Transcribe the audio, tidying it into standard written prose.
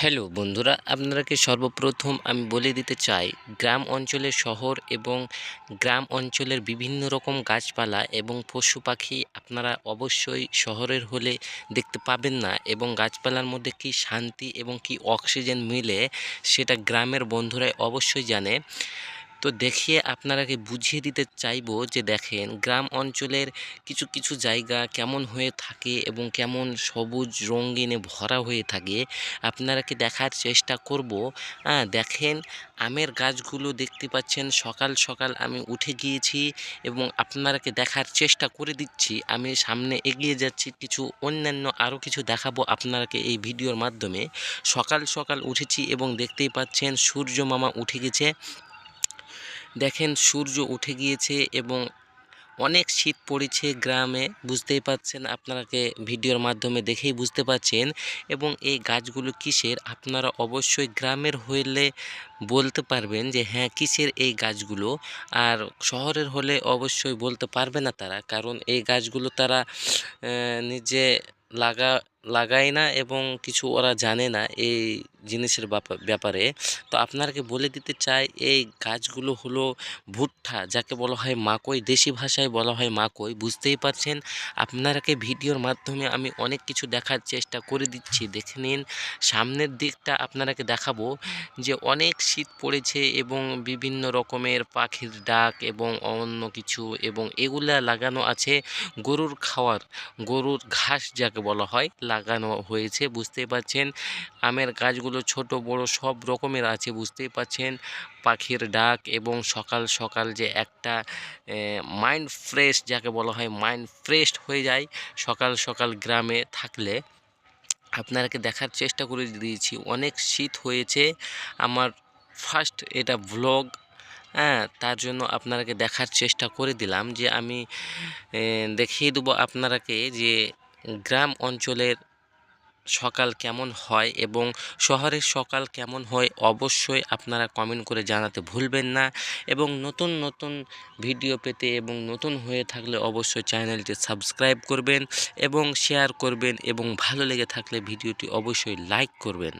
Hello বন্ধুরা, আপনারাকে সর্বপ্রথম আমি বলে দিতে চাই, গ্রাম অঞ্চলের শহর এবং গ্রাম অঞ্চলের বিভিন্ন রকম গাছপালা এবং পশু পাখি আপনারা অবশ্যই শহরের হলে দেখতে পাবেন না, এবং গাছপালার মধ্যে কি শান্তি এবং কি অক্সিজেন মিলে সেটা গ্রামের বন্ধুরাই অবশ্যই জানে। তো দেখিয়ে আপনারাকে বুঝিয়ে দিতে চাইবো যে দেখেন, গ্রাম অঞ্চলের কিছু কিছু জায়গা কেমন হয়ে থাকে এবং কেমন সবুজ রঙিনে ভরা হয়ে থাকে। আপনারা কি দেখার চেষ্টা করব। দেখেন, আমের গাছগুলো দেখতে পাচ্ছেন, সকাল সকাল আমি উঠে গিয়েছি এবং আপনারাকে দেখার চেষ্টা করে দিচ্ছি। আমি সামনে এগিয়ে যাচ্ছি, কিছু অন্যান্য আরও কিছু দেখাবো আপনারাকে এই ভিডিওর মাধ্যমে। সকাল সকাল উঠেছি এবং দেখতেই পাচ্ছেন সূর্য মামা উঠে গেছে। দেখেন, সূর্য উঠে গিয়েছে এবং অনেক শীত পড়েছে গ্রামে, বুঝতেই পাচ্ছেন, আপনারাকে ভিডিওর মাধ্যমে দেখেই বুঝতে পাচ্ছেন। এবং এই গাছগুলো কিসের আপনারা অবশ্যই গ্রামের হলে বলতে পারবেন যে হ্যাঁ, কিসের এই গাছগুলো। আর শহরের হলে অবশ্যই বলতে পারবে না তারা, কারণ এই গাছগুলো তারা নিজে লাগা লাগায় না এবং কিছু ওরা জানে না এই জিনিসের ব্যাপারে। তো আপনাকে বলে দিতে চাই, এই গাছগুলো হলো ভুট্টা, যাকে বলা হয় মাকই, দেশি ভাষায় বলা হয় মাকই, বুঝতেই পারছেন। আপনারাকে ভিডিওর মাধ্যমে আমি অনেক কিছু দেখার চেষ্টা করে দিচ্ছি, দেখে নিন। সামনের দিকটা আপনারাকে দেখাবো যে অনেক শীত পড়েছে এবং বিভিন্ন রকমের পাখির ডাক এবং অন্য কিছু, এবং এগুলা লাগানো আছে গরুর খাওয়ার, গরুর ঘাস যাকে বলা হয়, লাগানো হয়েছে, বুঝতেই পারছেন। আমের গাছগুলো ছোট বড় সব রকমের আছে, বুঝতেই পারছেন। পাখির ডাক এবং সকাল সকাল যে একটা মাইন্ড ফ্রেশ, যাকে বলা হয় মাইন্ড ফ্রেশ হয়ে যায় সকাল সকাল গ্রামে থাকলে। আপনারাকে দেখার চেষ্টা করে দিয়েছি, অনেক শীত হয়েছে। আমার ফার্স্ট এটা ভ্লগ, তার জন্য আপনারাকে দেখার চেষ্টা করে দিলাম যে আমি দেখিয়ে দেবো আপনারাকে যে গ্রাম অঞ্চলের সকাল কেমন হয় এবং শহরের সকাল কেমন হয়। অবশ্যই আপনারা কমেন্ট করে জানাতে ভুলবেন না, এবং নতুন নতুন ভিডিও পেতে এবং নতুন হয়ে থাকলে অবশ্যই চ্যানেলটি সাবস্ক্রাইব করবেন এবং শেয়ার করবেন, এবং ভালো লেগে থাকলে ভিডিওটি অবশ্যই লাইক করবেন।